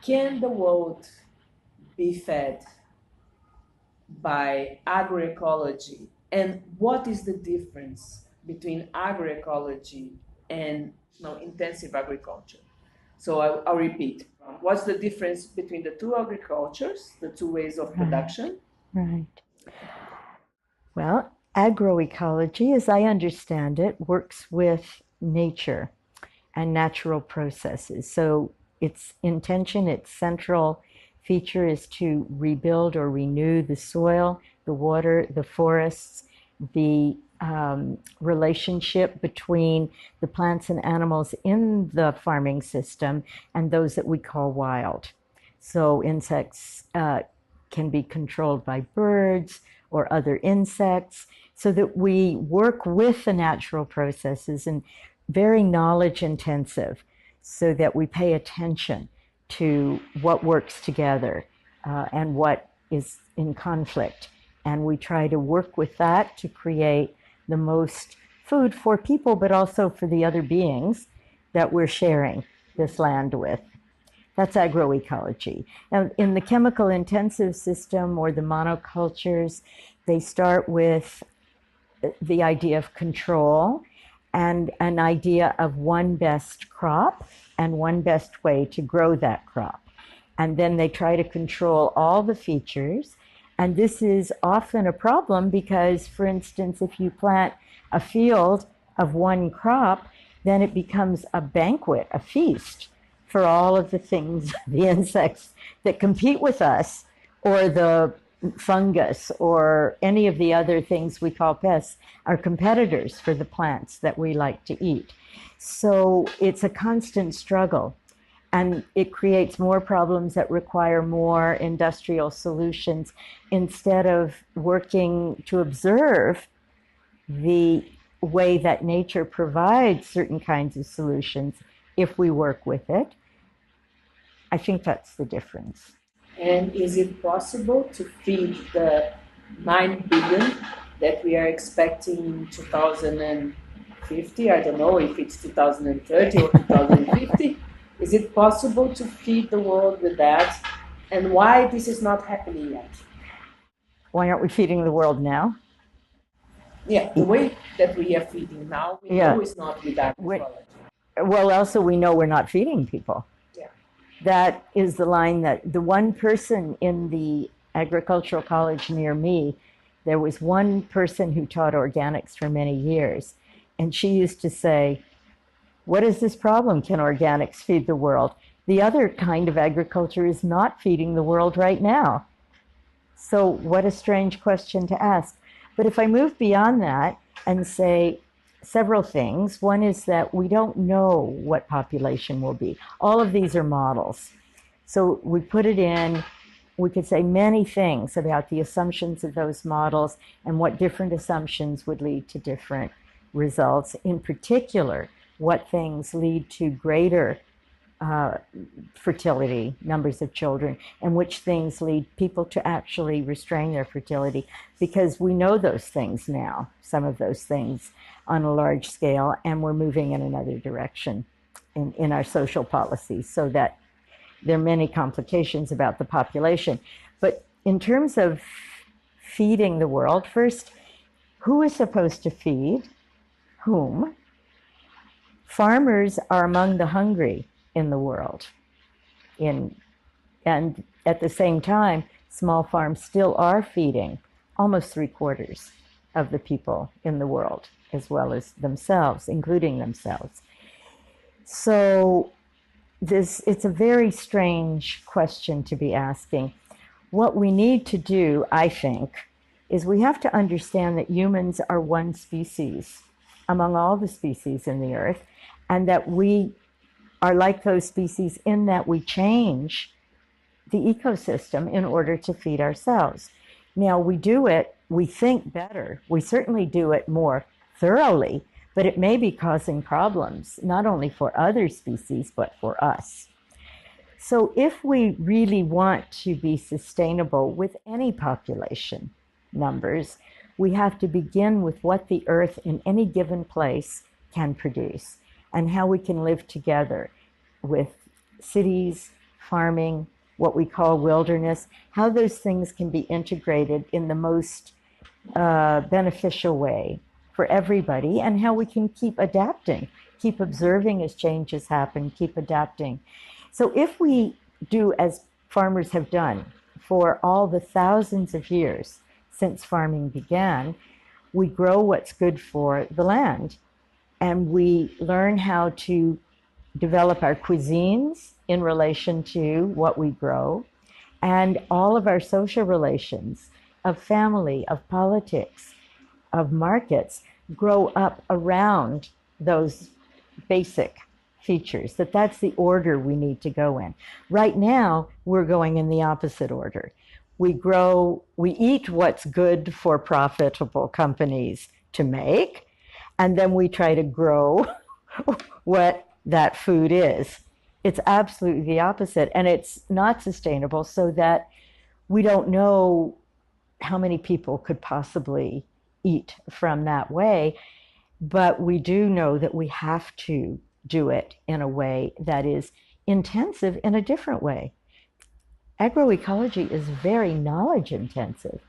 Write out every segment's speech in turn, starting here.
can the world be fed by agroecology? And what is the difference between agroecology and intensive agriculture? So I'll repeat. What's the difference between the two agricultures, the two ways of production? Right. Well, agroecology, as I understand it, works with nature and natural processes. So its intention, its central feature is to rebuild or renew the soil, the water, the forests, the relationship between the plants and animals in the farming system and those that we call wild. So insects can be controlled by birds or other insects, so that we work with the natural processes and very knowledge intensive, so that we pay attention to what works together and what is in conflict. And we try to work with that to create the most food for people, but also for the other beings that we're sharing this land with. That's agroecology. Now, in the chemical intensive system or the monocultures, they start with the idea of control and an idea of one best crop and one best way to grow that crop. And then they try to control all the features. And this is often a problem because, for instance, if you plant a field of one crop, then it becomes a banquet, a feast for all of the things, the insects that compete with us, or the fungus, or any of the other things we call pests, are competitors for the plants that we like to eat. So it's a constant struggle. And it creates more problems that require more industrial solutions instead of working to observe the way that nature provides certain kinds of solutions if we work with it. I think that's the difference. And is it possible to feed the 9 billion that we are expecting in 2050? I don't know if it's 2030 or 2050. Is it possible to feed the world with that? And why this is not happening yet? Why aren't we feeding the world now? Yeah, the way that we are feeding now, we know is not with agroecology. Well, also we know we're not feeding people. Yeah. That is the line that the one person in the agricultural college near me, there was one person who taught organics for many years. And she used to say, what is this problem? Can organics feed the world? The other kind of agriculture is not feeding the world right now. So what a strange question to ask. But if I move beyond that and say several things, one is that we don't know what population will be. All of these are models. So we put it in, we could say many things about the assumptions of those models and what different assumptions would lead to different results. In particular, what things lead to greater fertility, numbers of children, and which things lead people to actually restrain their fertility, because we know those things now, some of those things on a large scale, and we're moving in another direction in our social policies, so that there are many complications about the population. But in terms of feeding the world, first, who is supposed to feed whom? Farmers are among the hungry in the world. And at the same time, small farms still are feeding almost 3/4 of the people in the world, as well as themselves, including themselves. So it's a very strange question to be asking. What we need to do, I think, is we have to understand that humans are one species among all the species in the earth, and that we are like those species in that we change the ecosystem in order to feed ourselves. Now, we do it, we think better. We certainly do it more thoroughly, but it may be causing problems, not only for other species, but for us. So if we really want to be sustainable with any population numbers, we have to begin with what the earth in any given place can produce, and how we can live together with cities, farming, what we call wilderness, how those things can be integrated in the most beneficial way for everybody, and how we can keep adapting, keep observing as changes happen, keep adapting. So if we do as farmers have done for all the thousands of years since farming began, we grow what's good for the land, and we learn how to develop our cuisines in relation to what we grow, and all of our social relations of family, of politics, of markets grow up around those basic features, that's the order we need to go in. Right now, we're going in the opposite order. We eat what's good for profitable companies to make, and then we try to grow what that food is. It's absolutely the opposite, and it's not sustainable, so that we don't know how many people could possibly eat from that way, but we do know that we have to do it in a way that is intensive in a different way. Agroecology is very knowledge intensive.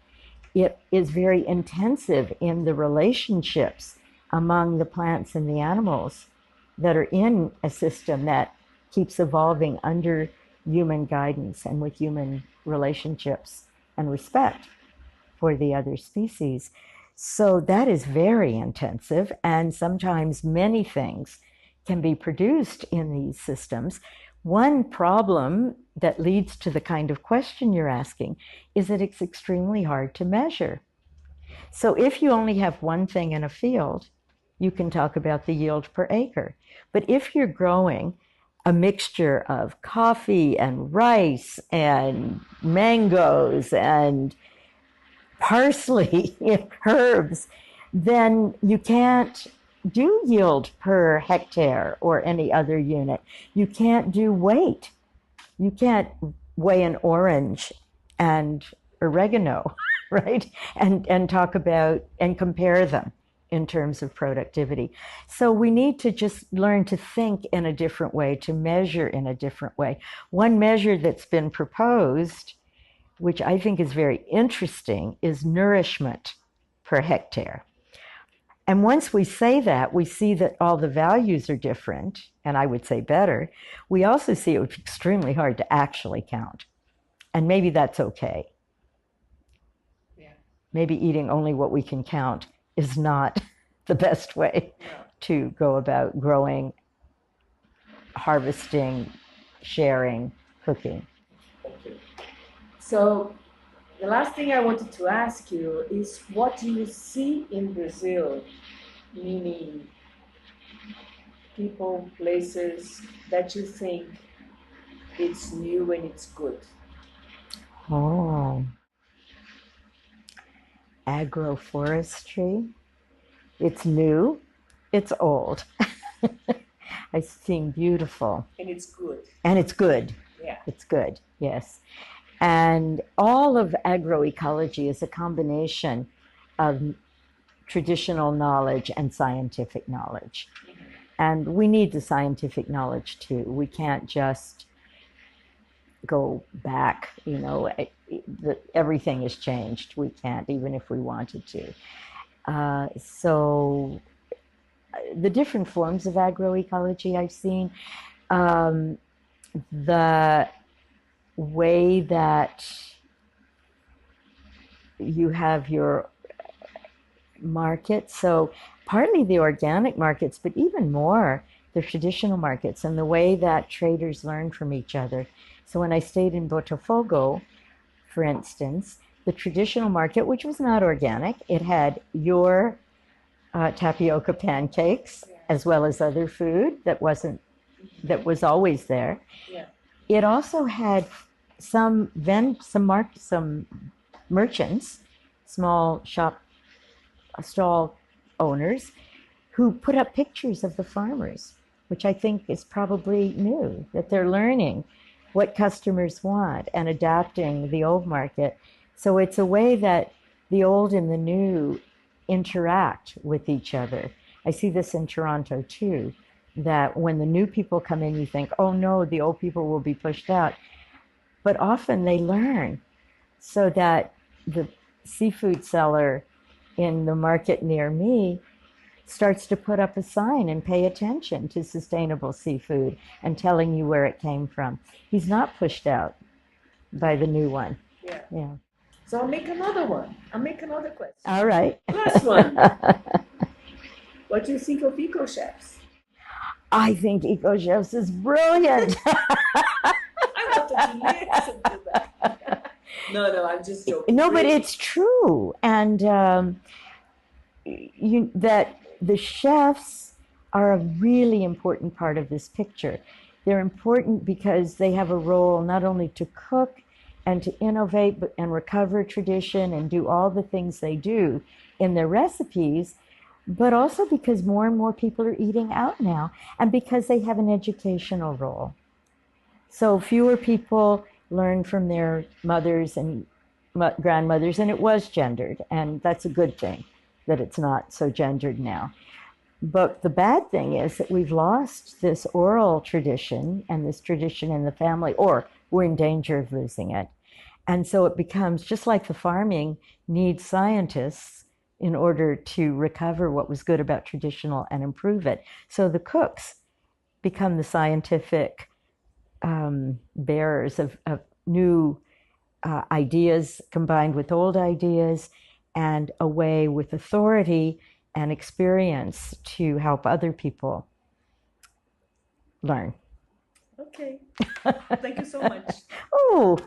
It is very intensive in the relationships among the plants and the animals that are in a system that keeps evolving under human guidance and with human relationships and respect for the other species. So that is very intensive, and sometimes many things can be produced in these systems. One problem that leads to the kind of question you're asking is that it's extremely hard to measure. So if you only have one thing in a field, you can talk about the yield per acre. But if you're growing a mixture of coffee and rice and mangoes and parsley, herbs, then you can't do yield per hectare or any other unit. You can't do weight. You can't weigh an orange and oregano, right? And talk about and compare them in terms of productivity. So we need to just learn to think in a different way, to measure in a different way. One measure that's been proposed, which I think is very interesting, is nourishment per hectare. And once we say that, we see that all the values are different, and I would say better. We also see it would be extremely hard to actually count. And maybe that's okay. Yeah. Maybe eating only what we can count is not the best way to go about growing, harvesting, sharing, cooking. Okay. So the last thing I wanted to ask you is, what do you see in Brazil, meaning people, places that you think it's new and it's good? Oh, agroforestry. It's new, it's old. I seem beautiful. And it's good. And it's good. Yeah. It's good, yes. And all of agroecology is a combination of traditional knowledge and scientific knowledge. And we need the scientific knowledge too. We can't just go back, everything has changed. We can't, even if we wanted to. So the different forms of agroecology I've seen, the way that you have your market, so partly the organic markets, but even more the traditional markets, and the way that traders learn from each other. So when I stayed in Botafogo, for instance, the traditional market, which was not organic, it had your tapioca pancakes as well as other food that was always there. Yeah. It also had some merchants, small stall owners, who put up pictures of the farmers, which I think is probably new, that they're learning what customers want and adapting the old market. So it's a way that the old and the new interact with each other. I see this in Toronto too, that when the new people come in, you think, oh no, the old people will be pushed out. But often they learn, so that the seafood seller in the market near me starts to put up a sign and pay attention to sustainable seafood and telling you where it came from. He's not pushed out by the new one. Yeah. Yeah. So I'll make another one. I'll make another question. All right. Last one. What do you think of Ecochefs? I think Ecochefs is brilliant. I wanted to listen to that. No, I'm just joking. No, but it's true. And that the chefs are a really important part of this picture. They're important because they have a role not only to cook and to innovate and recover tradition and do all the things they do in their recipes, but also because more and more people are eating out now, and because they have an educational role. So fewer people learn from their mothers and grandmothers, and it was gendered, and that's a good thing that it's not so gendered now. But the bad thing is that we've lost this oral tradition and this tradition in the family, or we're in danger of losing it. And so it becomes just like the farming needs scientists in order to recover what was good about traditional and improve it. So the cooks become the scientific bearers of new ideas combined with old ideas, and a way with authority and experience to help other people learn. Okay. Thank you so much. Oh.